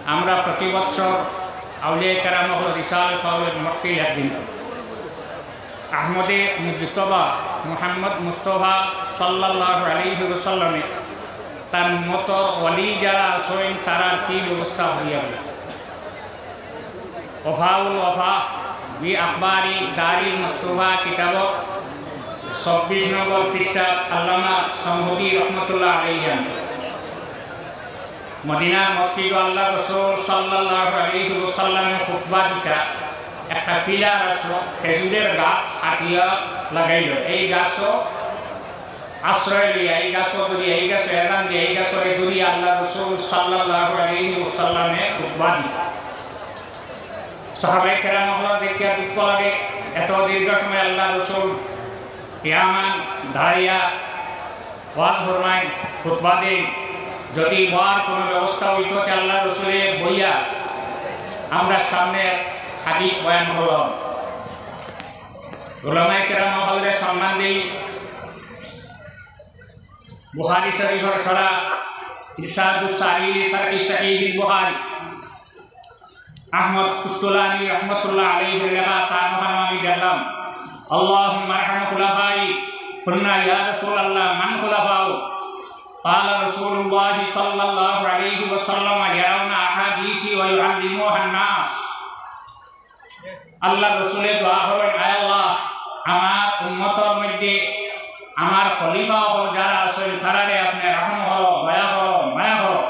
আমরা প্রতি বছর আউলিয়া কেরাম রিসাল সাহেবের মহফিল একদিন আহমদে মুজতবা মুহাম্মদ মুস্তফা সাল্লাল্লাহু আলাইহি ওয়াসাল্লামে তার মতো ওয়ালি যারা আছেন তারা কি ব্যবস্থা হইয়া গেল ওফাউল ওফা বি আখবারি দারিল মুস্তফা কিতাব ২৬ নম্বর পৃষ্ঠা আল্লামা সম্মতি রহমতুল্লাহ আলাইহি মদিনার মসজিদ আল্লাহ রাসূল সাল্লাল্লাহু আলাইহি ওয়াসাল্লামের খুতবা দিতা একটা পিলার আসলো খেজুরের গাছ কাটিয়া লাগাইল এই গাছও আশ্রয় লিয়া এই গাছও যদি এই গাছ এরান দিয়ে এই গাছরে যদি আল্লাহ রাসূল সাল্লাল্লাহু আলাইহি ওয়াসাল্লামে খুতবা দিতা সাহাবায়ে কেরাম দেখিয়া দুঃখ লাগে এত দীর্ঘ সময় আল্লাহ রাসূল কিয়ামান দাঁড়িয়া ওয়াজ ফরমায় খুতবা দেন যদি ওয়ার কোনো ব্যবস্থা হইত আল্লাহ রাসূলের বইয়া আমরা সামনে হাদিস বয়ান করলাম উলামায়ে কেরাম হলের সম্মান দেই বুখারী শরীফের সরা ইরশাদুস সাইল শারহি সহিহ বুখারী আহমদ কুস্তুলানি রহমাতুল্লাহ আলাইহি লেখা তার মহানামী দেখলাম আল্লাহুম্মা আরহাম খুলাফাই কুলনা ইয়া রাসূলুল্লাহ মান খুলাফাউ قال رسول الله صلى الله عليه وسلم يرون احاديثي ويعلموها الناس আল্লাহ রাসূলের দোয়া হলেন আয় আল্লাহ আমার উম্মতের মধ্যে আমার খলিফা ও যারা আছেন তারারে আপনি রহম করো দয়া করো মায়া করো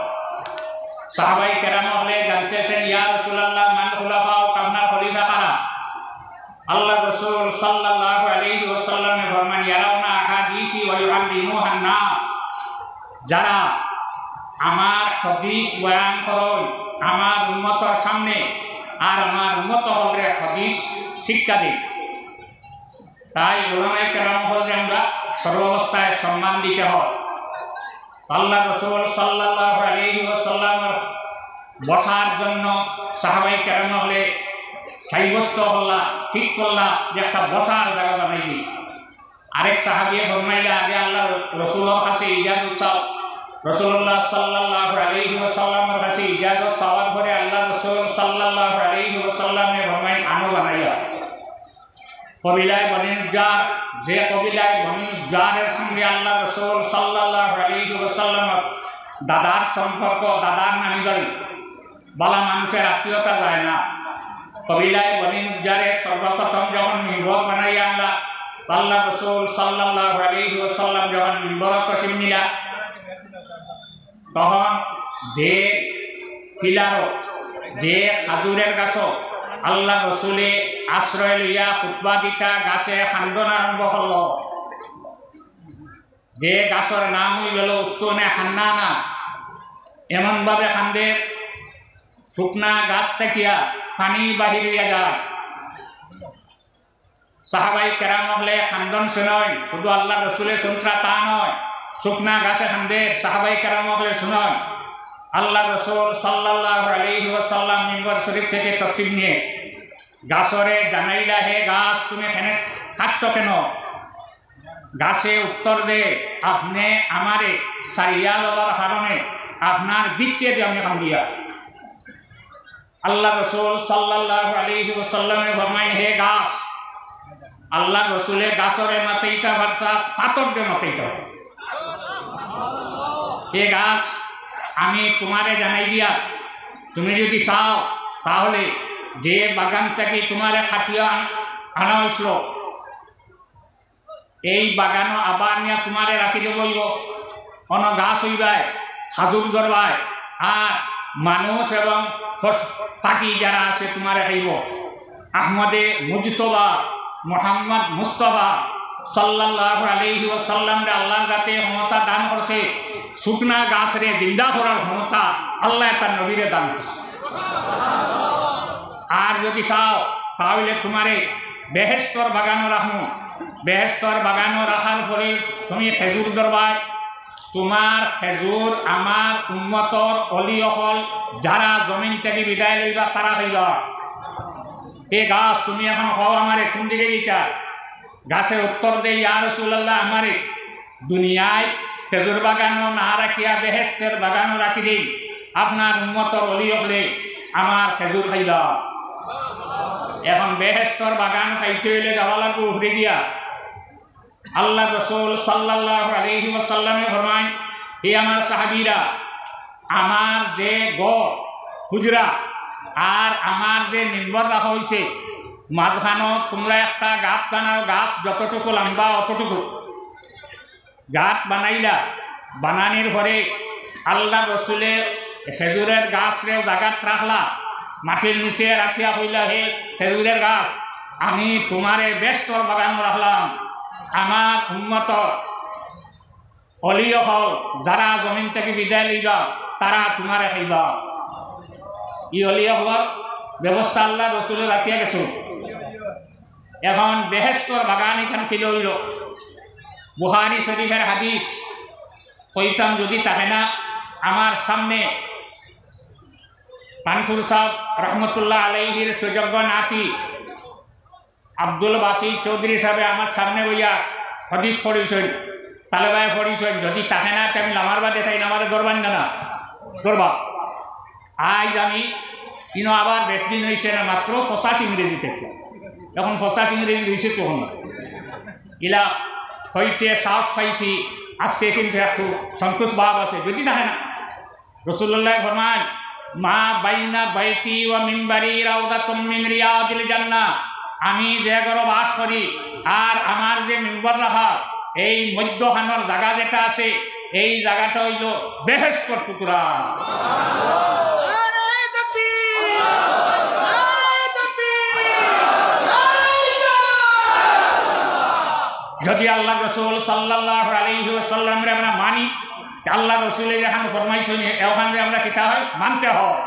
সাহাবায়ে কেরাম হলে জানতেছেন ইয়া রাসূলুল্লাহ মান খুলাফা কামনা খলিফা কারা আল্লাহ রাসূল সাল্লাল্লাহু আলাইহি ওয়াসাল্লাম ফরমান ইয়ারাউনা আহাদিসি ওয়া ইউআল্লিমুহা নাস যারা আমার হাদিস বয়ান করেন আমার উম্মতের সামনে আর আমার উম্মত হলে হাদিস শিক্ষা দেন তাই উলামায়ে কেরাম হলে আমরা সর্বাবস্থায় সম্মান দিতে হয় আল্লাহ রাসূল সাল্লাল্লাহু আলাইহি ওয়াসাল্লামের বসার জন্য সাহাবায়ে কেরাম হলে সাব্যস্ত হল্লা ঠিক করলা যে একটা বসার জায়গা বানাইলি আরেক সাহাবী ফরমাইলা আগে আল্লাহ রাসূলের কাছে ইজাজত চাও রাসূলুল্লাহ সাল্লাল্লাহু আলাইহি ওয়াসাল্লামের কাছে ইজাজত চাওয়ার পরে আল্লাহ রাসূল সাল্লাল্লাহু আলাইহি ওয়াসাল্লামে ফরমাই আনো বানাইয়া কবিলায় বনি জার যে কবিলায় বনি জারের সঙ্গে আল্লাহ রাসূল সাল্লাল্লাহু আলাইহি ওয়াসাল্লামের দাদার সম্পর্ক দাদার নানি বাড়ি বালা মানুষের আত্মীয়তা যায় না কবিলায় বনি জারের সর্বপ্রথম যখন মিম্বর বানাইয়া আল্লাহ রাসূল সাল্লাল্লাহু আলাইহি ওয়াসাল্লাম যখন মিম্বরে তশরিফ নিলা তখন যে ফিলারো যে খাজুরের গাছ আল্লাহ রাসূলে আশ্রয় লইয়া খুতবা দিতা গাছে খান্দন আরম্ভ হল যে গাছের নাম হয়ে গেল উস্তুনে হান্নানা এমনভাবে খান্দে শুকনা গাছ থাকিয়া পানি বাহিরিয়া যায় সাহাবায়ে কেরাম হলে খান্দন শুনয় শুধু আল্লাহ রাসূলের শুনছা তা নয় শুকনা গাছে খান্দে সাহাবায়ে কেরাম হলে শুনয় আল্লাহ রাসূল সাল্লাল্লাহু আলাইহি ওয়াসাল্লাম মিম্বর শরীফ থেকে তসবিহ নিয়ে গাছরে জানাইলা হে গাছ তুমি এখানে খাচ্ছ কেন গাছে উত্তর দে আপনি আমারে সারিয়া লওয়ার কারণে আপনার বিচ্ছে দিয়ে আমি কামড়িয়া আল্লাহ রাসূল সাল্লাল্লাহু আলাইহি ওয়াসাল্লামে ফরমায় হে গাছ আল্লাহ রাসূলের গাছরে মাথাইটা বার্তা পাথর দিয়ে মাথাইটা হে গাছ আমি তোমারে জানাই দিয়া তুমি যদি চাও তাহলে যে বাগান থেকে তোমারে খাটিয়া আনা হয়েছিল এই বাগানও আবার নিয়ে তোমারে রাখি দেব অন গাছ হইবায় খাজুর ধরবায় আর মানুষ এবং পাখি যারা আছে তোমারে খাইব আহমদে মুজতবা মুহাম্মদ মুস্তফা সাল্লাল্লাহু আলাইহি ওয়াসাল্লাম রে আল্লাহ যাতে ক্ষমতা দান করছে শুকনা গাছ রে জিন্দা করার ক্ষমতা আল্লাহ তার নবীরে দান করছে আর যদি চাও তাহলে তোমারে বেহেশতর বাগানও রাখো বেহেশতর বাগানও রাখার পরে তুমি খেজুর ধরবায় তোমার খেজুর আমার উম্মতর অলি অকল যারা জমিন থেকে বিদায় লইবা তারা হইবা এই গাছ তুমি এখন খাও আমারে কোন দিকে গেইতা গাছের উত্তর দেই ইয়া রাসূলুল্লাহ আমারে দুনিয়ায় খেজুর বাগানও না রাখিয়া বেহেশতের বাগানও রাখি দেই আপনার উম্মতর অলি হলে আমার খেজুর খাইবা। এখন বেহেশতর বাগান খাইতে হইলে যাওয়া লাগবে উঠে গিয়া। আল্লাহ রসুল সাল্লাল্লাহু আলাইহি ওয়াসাল্লামে ফরমায়, হে আমার সাহাবীরা, আমার যে গড় হুজরা আর আমার যে মিম্বর রাখা হয়েছে মাঝখানো তোমরা একটা গাছ বানাও, গাছ যতটুকু লম্বা অতটুকু গাছ বানাইলা। বানানির পরে আল্লাহ রসুলের খেজুরের গাছরে জাগাত রাখলা, মাটির নিচে রাখিয়া হইলা, হে খেজুরের গাছ, আমি তোমারে বেষ্টর বাগান রাখলাম। আমার উন্মত অলিয় হল যারা জমিন থেকে বিদায় লইবা তারা তোমারে খাইবা। ই অলিয় হওয়ার ব্যবস্থা আল্লাহ রসুলে রাখিয়া গেছ। এখন বেহেস্তর বাগান এখান কিলো হইল। বুখারী শরীফের হাদিস কইতাম যদি থাকে না, আমার সামনে পানসুর সাহেব রহমতুল্লাহ আলাইহির সুযোগ্য নাতি আব্দুল বাসি চৌধুরী সাহেব আমার সামনে বইয়া হদিস পড়িয়েছেন, তালেবায় পড়িয়েছেন। যদি থাকে না আমি আমার বাদে তাই আমাদের দরবান না দরবা। আজ আমি কিনো আবার বেশ দিন হয়েছে না, মাত্র 50 ইংরেজিতে, এখন 50 ইংরেজি হয়েছে তখন ইলা হইতে সাহস পাইছি। আজকে কিন্তু একটু সন্তোষ ভাব আছে। যদি থাকে না, রাসূলুল্লাহ ফরমান, মা বাইনা বাইতি ওয়া মিনবারি রাউদাতুম মিন রিয়াদিল জান্নাহ, আমি যে ঘরে বাস করি আর আমার যে মিম্বর রাখা এই মধ্যখানের জায়গা যেটা আছে এই জায়গাটা হইল বেহেশতর টুকরা। যদি আল্লাহ রসুল সাল্লাল্লাহু আলাইহি ওয়াসাল্লামরে আমরা মানি, আল্লাহ রসুলের এখানে ফরমাইছেন ওখানে আমরা কিতা হয় মানতে হয়।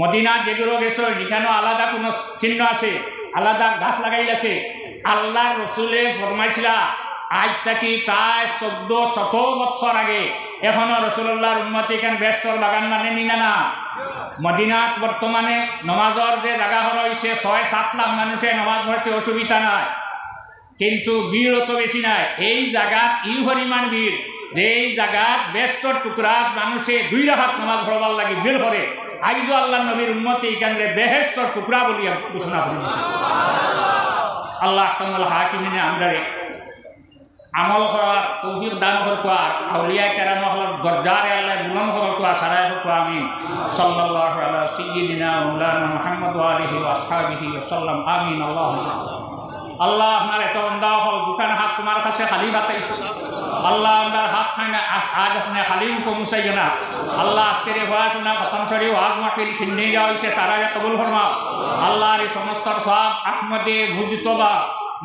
মদিনা যেগুলো গেছে এখানেও আলাদা কোনো চিহ্ন আছে, আলাদা গাছ লাগাইল আছে। আল্লাহ রসুলে ফরমাইছিলা আজ থেকে প্রায় 1400 বৎসর আগে, এখনও রসুল্লাহর উম্মতি এখানে বেষ্টর বাগান মানে নিনা না। মদিনাত বর্তমানে নমাজর যে জায়গা হয়েছে 6-7 লাখ মানুষের নমাজ পড়তে অসুবিধা নাই, কিন্তু ভিড় অত বেশি নাই। এই জায়গাত ই পরিমাণ ভিড় যে এই জায়গাত বেষ্টর টুকরা মানুষে 2 রাকাত নামাজ পড়বার লাগে ভিড় করে। আইজো আল্লাহ নবীর উম্মতি এখানে বেহেশতর টুকরা বলিয়া ঘোষণা করেছে। আল্লাহ আহকামুল হাকিমিনে আমরা আমল করার তৌফিক দান করবা, আউলিয়া কেরাম হল দরজারে আল্লাহ বুলন্দ করবা, সারায় করবা। আমিন। সাল্লাল্লাহু আলা সাইয়্যিদিনা মাওলানা মুহাম্মদ ওয়া আলিহি ওয়া আসহাবিহি ওয়া সাল্লাম। আমিন। আল্লাহ আপনার এত অন্ধা হল দোকান হাত তোমার কাছে খালি বাতাইছে। আল্লাহ আপনার হাত খায় না, আজ আপনি খালি মুখ মুসাই না। আল্লাহ আজকের পড়াশোনা খতম সরি ওয়াজ মাহফিল সিন্নি যাওয়া হয়েছে, সারায় কবুল ফরমাও। আল্লাহর এই সমস্ত সব আহমদে মুজতবা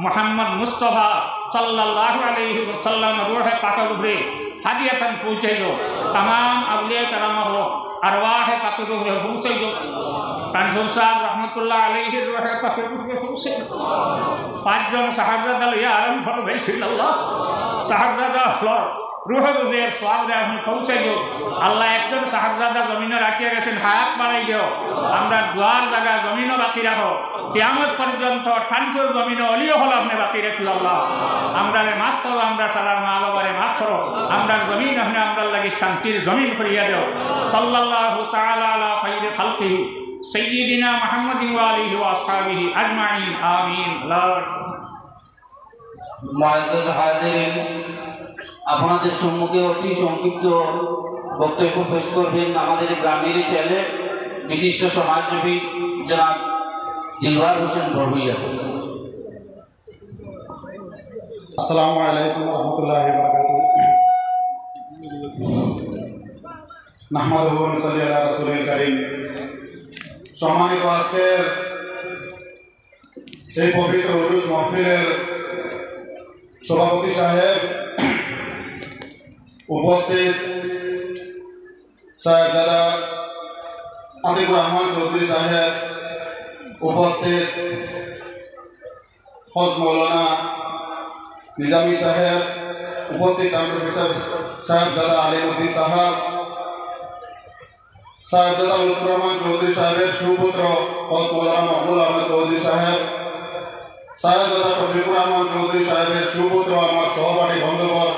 মোহাম্মদ মুস্তফা সাল্লাল্লাহু আলাইহি ওয়াসাল্লাম রূহে পাকের উপরে হাদিয়াতান পৌঁছাইও। तमाम আউলিয়া কেরাম হলো আরওয়াহে পাকের উপরে পৌঁছাইও। কানসুর সাহেব রহমতুল্লাহ আলাইহির রূহে পাকের উপরে পৌঁছাইও। 5 জন সাহাবাদা লইয়া আরম্ভ হয়েছিল। আল্লাহ সাহাবাদা হলো রুহের সওয়াবে এখন পৌঁছাইও। আল্লাহ একজন সাহাবজাদা জমিনে রাখিয়া গেছেন, হায়াত বাড়াই দিও। আমরা দুয়ার জায়গা জমিনও বাকি রাখো, কিয়ামত পর্যন্ত ঠানচুর জমিনে অলিও হল আপনি বাকি রাখিও। আল্লাহ আমরা মাফ করো, আমরা সালার মা বাবারে মাফ করো। আমরা জমিন আপনি আমরা লাগি শান্তির জমিন করিয়া দেও। সাল্লাল্লাহু তাআলা আলা খাইরি খালকিহি সাইয়্যিদিনা মুহাম্মাদিন ওয়া আলিহি ওয়া আসহাবিহি আজমাইন। আমিন। মুআজ্জাজ হাজিরিন, আপনাদের সম্মুখে অতি সংক্ষিপ্ত বক্তব্য পেশ করবেন আমাদের গ্রামের ছেলে বিশিষ্ট সমাজসেবী জনাব দিলওয়ার হোসেন বড়ভূইয়া। আসসালামু আলাইকুম ওয়া রাহমাতুল্লাহি ওয়া বারাকাতুহু। নাহমাদুহু ওয়া নুসাল্লি আলা রাসূলিল কারীম। সম্মানিত আজকের এই পবিত্র উরুস মাহফিলের সভাপতি সাহেব, উপস্থিত সাহেবজাদা আতিকুর রহমান চৌধুরী সাহেব, উপস্থিত হজ মৌলানা নিজামী সাহেব, উপস্থিত প্রফেসর সাহেবজাদা আলিমউদ্দিন সাহেব, সাহেবজাদা লুৎফুর রহমান চৌধুরী সাহেবের সুপুত্র হজ মৌলানা মকবুল আহমদ চৌধুরী সাহেব, সাহেবজাদা শফিকুর রহমান চৌধুরী সাহেবের সুপুত্র আমার সহপাঠী বন্ধুবর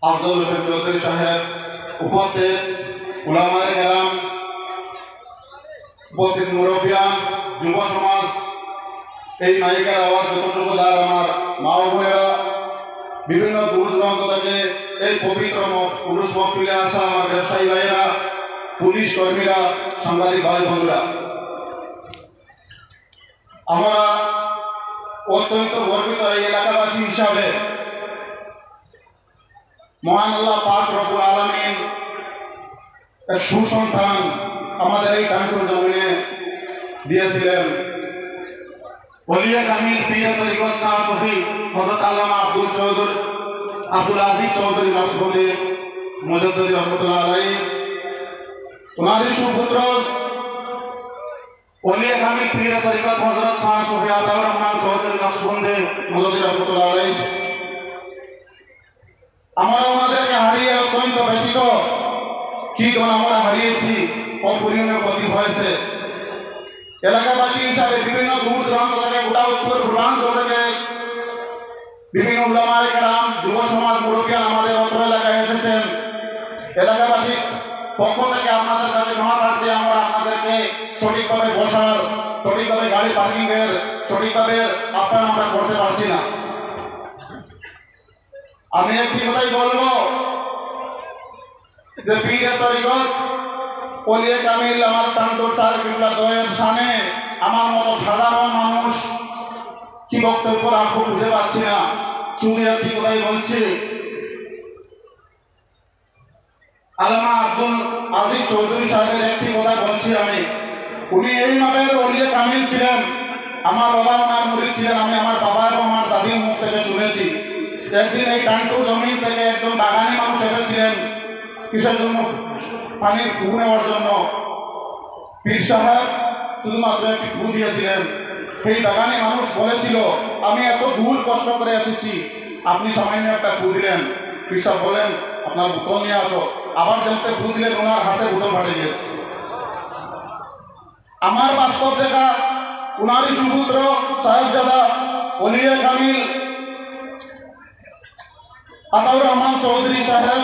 আব্দুল হোসেন চৌধুরী সাহেব, উপস্থিত উলামায়ে কেরাম, উপস্থিত মুরব্বিয়ান, যুব সমাজ, এই মাইকের আওয়াজ যতটুকু যার আমার মা ও বোনেরা, বিভিন্ন দূর দূরান্ত থেকে এই পবিত্র উরুস মহফিলে আসা আমার ব্যবসায়ী ভাইয়েরা, পুলিশ কর্মীরা, সাংবাদিক ভাই বন্ধুরা, আমরা অত্যন্ত গর্বিত এই এলাকাবাসী হিসাবে। মহান আল্লাহ পাক রব্বুল আলামিন এক সুসন্তান আমাদের এই টাঙ্কুর জমিনে দিয়েছিলেন। ওলিয়া কামিল পীর তরিকত শাহ সুফি হযরত আল্লামা আব্দুল আজিজ চৌধুরী নকশবন্দি মুজাদ্দিদ রহমাতুল্লাহ আলাইহি, ওনারই সুপুত্র ওলিয়া কামিল পীর তরিকত হযরত শাহ সুফি আতাউর রহমান চৌধুরী নকশবন্দি মুজাদ্দিদ রহমাতুল্লাহ আলাইহি। আমরা ওনাদেরকে হারিয়ে অত্যন্ত ব্যথিত। কি আমরা হারিয়েছি, অপরিণীয় ক্ষতি হয়েছে। এলাকাবাসী হিসাবে বিভিন্ন দূর দূরান্ত থেকে, গোটা উত্তর পূর্বাঞ্চল থেকে বিভিন্ন উলামায়ে কেরাম, যুব সমাজ, মুরব্বিয়ান আমাদের অত্র এলাকায় এসেছেন। এলাকাবাসীর পক্ষ থেকে আপনাদের কাছে ক্ষমা প্রার্থী, আমরা আপনাদেরকে সঠিকভাবে বসার, সঠিকভাবে গাড়ি পার্কিংয়ের সঠিকভাবে আপ্যায়ন আমরা করতে পারছি না। আমি একটি কথাই বলবো যে পীর তরিকত ওলিয়া কামিল আমার টান্টুর সাহেব কিবলা দয়ের শানে আমার মতো সাধারণ মানুষ কি বক্তব্য রাখবো বুঝতে পারছি না। শুধু একটি কথাই বলছি, আল্লামা আব্দুল আজিজ চৌধুরী সাহেবের একটি কথা বলছি আমি। উনি এই মাপের ওলিয়া কামিল ছিলেন। আমার বাবা ওনার মুরিদ ছিলেন। আমি আমার বাবা এবং আমার দাদির মুখ থেকে শুনেছি। একদিন এই টান্টুর জমিন থেকে একজন বাগানি মানুষ এসেছিলেন কিসের জন্য? পানির ফু নেওয়ার জন্য। পীর সাহেব শুধুমাত্র একটি ফু দিয়েছিলেন। সেই বাগানি মানুষ বলেছিল, আমি এত দূর কষ্ট করে এসেছি, আপনি সামান্য একটা ফু দিলেন। পীর সাহেব বলেন, আপনার বোতল নিয়ে আসো। আবার জানতে ফু দিলেন, ওনার হাতে বোতল ফাটে গেছে। আমার বাস্তব দেখা উনারই সুপুত্র সাহেবজাদা ওলিয়া কামিল আতাউর রহমান চৌধুরী সাহেব,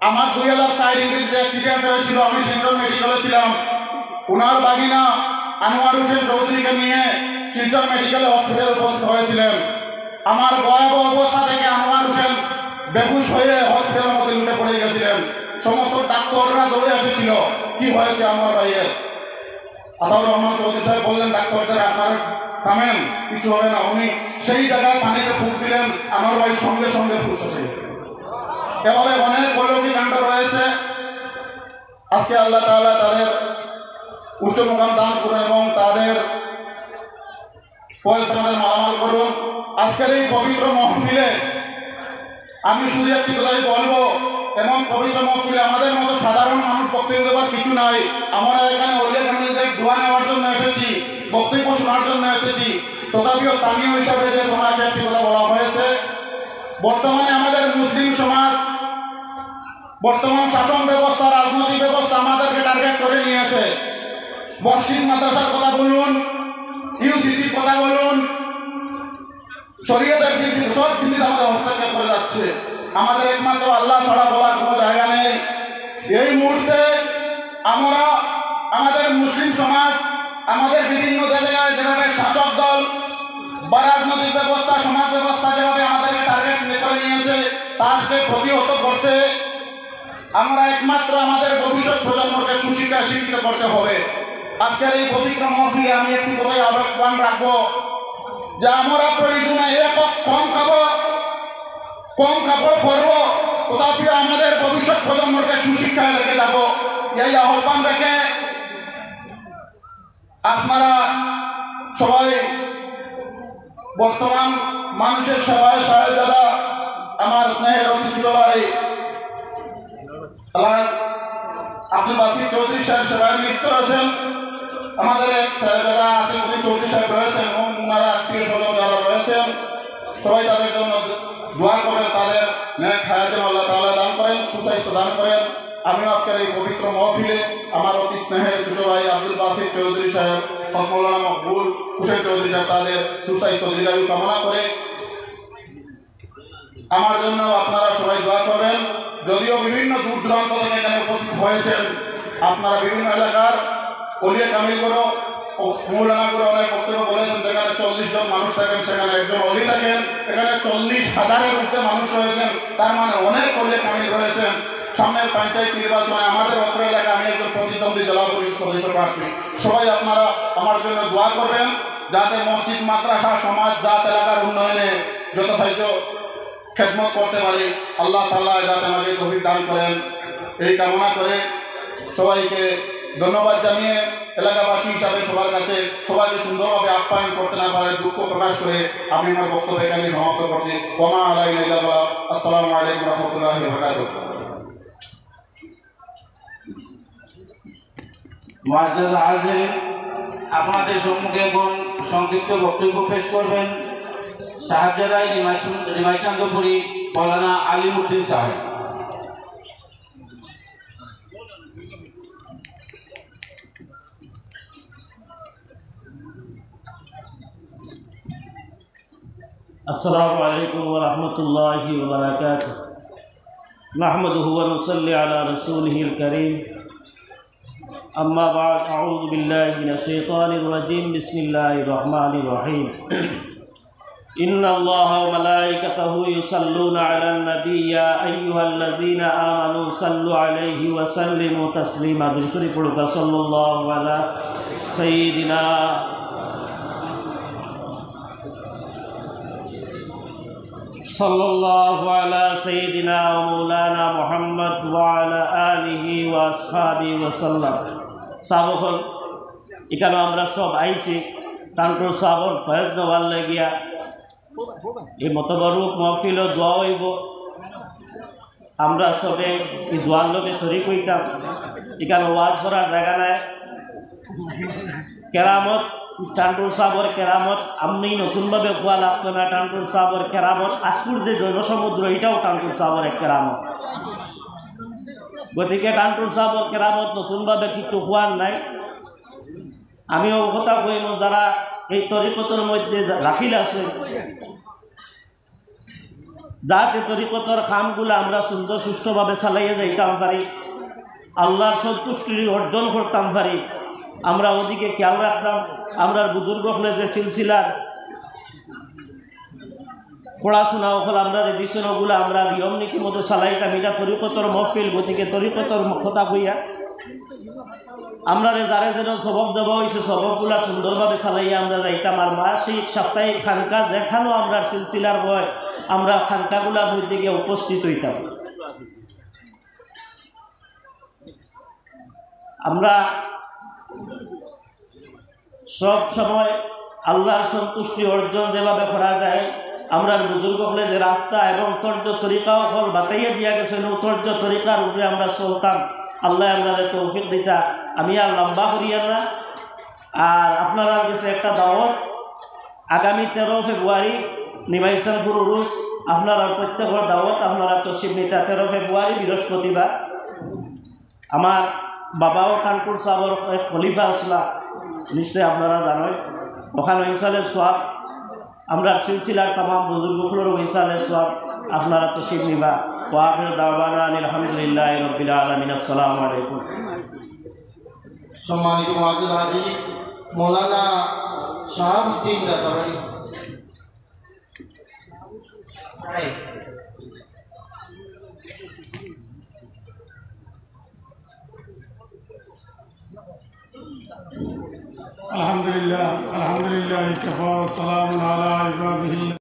আমার 2004 ইংরেজিতে অ্যাক্সিডেন্ট হয়েছিল। আমি শিলচর মেডিকেলে ছিলাম। ওনার বাগিনা আনোয়ার হোসেন চৌধুরীকে নিয়ে শিলচর মেডিকেল হসপিটালে উপস্থিত হয়েছিলেন। আমার ভয়াবহ অবস্থা থেকে আনোয়ার হোসেন বেহুশ হয়ে হসপিটালের মধ্যে লুটে পড়ে গেছিলেন। সমস্ত ডাক্তাররা দৌড়ে এসেছিল, কি হয়েছে আমার ভাইয়ের? আতাউর রহমান চৌধুরী সাহেব বললেন, ডাক্তারদের আপনারা থামেন, কিছু হবে না। উনি সেই জায়গায় পানিতে ফুঁক দিলেন, আমার ভাই সঙ্গে সঙ্গে ফুস হয়েছে। এভাবে অনেক অলৌকিক কাণ্ড রয়েছে। আজকে আল্লাহ তাআলা তাদের উচ্চ মুকাম দান করুন এবং তাদের ফয়সালাদের মালামাল করুন। আজকের এই পবিত্র মহফিলে আমি শুধু একটি কথাই বলবো, এমন পবিত্র মহফিলে আমাদের মতো সাধারণ মানুষ বক্তব্য দেওয়ার কিছু নাই। আমরা এখানে ওলিয়া কামিলদের দোয়া নেওয়ার জন্য এসেছি, বক্তব্য শোনার জন্য এসেছি। তথাপিও স্থানীয় হিসাবে যে তোমাকে একটি কথা বলা হয়েছে, বর্তমানে আমাদের মুসলিম সমাজ, বর্তমান শাসন ব্যবস্থা, রাজনৈতিক ব্যবস্থা আমাদেরকে টার্গেট করে নিয়েছে। মসজিদ মাদ্রাসার কথা বলুন, ইউসিসির কথা বলুন, শরীয়তের দিক থেকে সব দিকে আমাদের হস্তক্ষেপ করে যাচ্ছে। আমাদের একমাত্র আল্লাহ ছাড়া বলার কোনো জায়গা নেই। এই মুহূর্তে আমরা আমাদের মুসলিম সমাজ, আমাদের বিভিন্ন জায়গায় যেভাবে শাসক দল বা রাজনৈতিক ব্যবস্থা, সমাজ ব্যবস্থা যেভাবে আমাদেরকে টার্গেট করে নিয়েছে, তাদেরকে প্রতিহত করতে আমরা একমাত্র আমাদের ভবিষ্যৎ প্রজন্মকে সুশিক্ষা শিক্ষিত করতে হবে। আজকের এই পবিত্র মহফিলে আমি একটি কথাই আহ্বান রাখবো যে আমরা প্রয়োজনে একক কম কাপড় পরবো, তথাপি আমাদের ভবিষ্যৎ প্রজন্মকে সুশিক্ষায় রেখে যাব। এই আহ্বান রেখে আপনারা সবাই বর্তমান মানুষের সেবায় সাহেবজাদা আমার স্নেহের অতি ছোট ভাই আব্দুল বাসির চৌধুরী সাহেব সেবায় লিপ্ত রয়েছেন। আমাদের এক সাহেবজাদা আতিকুদ্দিন চৌধুরী সাহেব রয়েছেন এবং ওনারা আত্মীয় স্বজন যারা রয়েছেন, সবাই তাদের জন্য দোয়া করেন, তাদের নেক হায়াতে আল্লাহ তাআলা দান করেন, সুস্বাস্থ্য দান করেন। আমিও আজকের এই পবিত্র মহফিলে আমার অতি স্নেহের ছোট ভাই আব্দুল বাসির চৌধুরী সাহেব, মৌলানা মকবুল হুসেন চৌধুরী সাহেব, তাদের সুস্বাস্থ্য দীর্ঘায়ু কামনা করে আমার জন্য আপনারা সবাই দোয়া করবেন। যদিও বিভিন্ন দূর দূরান্ত থেকে এখানে উপস্থিত হয়েছেন, আপনারা বিভিন্ন এলাকার অলিয়া কামিলগুলো মৌলানাগুলো অনেক বক্তব্য বলেছেন, যেখানে 40 জন মানুষ থাকেন সেখানে একজন অলি থাকেন, এখানে 40,000-এর ঊর্ধ্বে মানুষ রয়েছেন, তার মানে অনেক অলিয়া কামিল রয়েছেন। সামনের পঞ্চায়েত নির্বাচনে আমাদের অত্র এলাকায় আমি একজন প্রতিদ্বন্দ্বী জেলা পরিষদ সদস্য প্রার্থী। সবাই আপনারা আমার জন্য দোয়া করবেন যাতে মসজিদ, মাদ্রাসা, সমাজ, জাত, এলাকার উন্নয়নে যথাসাধ্য খেদমত করতে পারি। আল্লাহ তাআলা যাতে আমাকে তৌফিক দান করেন, এই কামনা করে সবাইকে ধন্যবাদ জানিয়ে এলাকাবাসী হিসাবে সবার কাছে সবাইকে সুন্দরভাবে আপ্যায়ন করতে না পারে দুঃখ প্রকাশ করে আমি আমার বক্তব্য এখানে সমাপ্ত করছি। ওমা আলাইনা ইল্লাল বালাগ। আসসালামু আলাইকুম ওয়া রাহমাতুল্লাহি ওয়া বারাকাতুহু। মুআজ্জাজ হাজিরিন, আপনাদের সম্মুখে এখন সংক্ষিপ্ত বক্তব্য পেশ করবেন সাহাবজাদাই রিমাইচান্দপুরী মৌলানা আলিমউদ্দিন সাহেব। अस्सलामु अलैकुम व रहमतुल्लाहि व बरकातुहू। नहमदुहु व नुसल्ली अला रसूलिहिल करीम। अम्मा बाद, अऊज़ु बिल्लाहि मिनश शैतानिर रजीम। बिस्मिल्लाहिर रहमानिर रहीम। इन्नल्लाहा व मलाइकतहु युसल्लूना अलन नबी या अय्युहल्लज़ीना आमनू सल्लु अलैहि व सल्लिमू तस्लीमा। दुरूद पढ़ो सल्लल्लाहु अला सय्यिदिना सल्लल्लाहु अला सय्यिदिना व मौलाना मुहम्मद व अला आलिहि व असहाबिहि व सल्लम। साबकल এখানে আমরা সব আইছি টানটোর সাবর ফয়েজ নেওয়ার লাগিয়া এই মতবরুক মহফিল দোয়া হইব। আমরা সবে এই দোয়ার লোকে শরিক হইতাম। এখানে ওয়াজ করার জায়গা নাই। কেরামত টানটোর সাবর কেরামত আমি নতুনভাবে খোয়া লাগতো না। টানটোর সাবর কেরামত আজকুর যে জনসমুদ্র এটাও টানটোর সাবর এক কেরামত। গতিকে টানটোর সাবর কেরামত নতুনভাবে কিছু খোয়ার নাই। আমিও কথা কইম যারা এই তরিকতর মধ্যে রাখিল আছে, যাতে তরিকতর কামগুলো আমরা সুন্দর সুষ্ঠুভাবে চালাইয়া যাইতাম পারি, আল্লাহর সন্তুষ্টি অর্জন করতাম পারি, আমরা ওদিকে খেয়াল রাখতাম। আমরা বুজুর্গ হলে যে সিলসিলার পড়াশোনা হল আমরা রেডিশনগুলো আমরা নিয়ম নীতি মতো চালাইতাম। এটা তরিকতর মহফিল, গতিকে তরিকতর কথা কইয়া আমরা যারা যেন সবক দেওয়া হয়েছে সবকগুলা সুন্দরভাবে চালাইয়া আমরা যাইতাম। আর মাসিক সাপ্তাহিক খানকা যেখানেও আমরা সিলসিলার হয় আমরা খানকাগুলার মধ্যে গিয়ে উপস্থিত হইতাম। আমরা সব সময় আল্লাহর সন্তুষ্টি অর্জন যেভাবে করা যায় আমরা বুজুর্গ হলে যে রাস্তা এবং তর্জ তরিকাও হল বাতাইয়া দিয়া গেছেন, তর্জ তরিকার উপরে আমরা চলতাম। আল্লাহ আমরা তৌফিক দিতা। আমি আর লম্বা করিয়ার না। আর আপনারা কাছে একটা দাওয়াত, আগামী 13 ফেব্রুয়ারি নিমাইচানপুর উরুস, আপনারা প্রত্যেকের দাওয়াত আপনারা তশরিফ নিতা। 13 ফেব্রুয়ারি বৃহস্পতিবার। আমার বাবাও কানপুর সাহর এক খলিফা আসলা, নিশ্চয়ই আপনারা জানেন। ওখানে ইনশালের সওয়াব আমরা সিলসিলার তামাম বুজুর্গগুলোর ইনশালের সওয়াব আপনারা তশরিফ নিবা। ওয়া আখিরু দাওয়ানা আলহামদুলিল্লাহি রাব্বিল আলামিন। আসসালামু আলাইকুম। সম্মানিত মুআজ্জাজ হাজী মৌলানা শাহাবুদ্দিন দাতাবাড়ি। আলহামদুলিল্লাহ আলহামদুলিল্লাহ কাফা সালামুন আলা ইবাদিহি।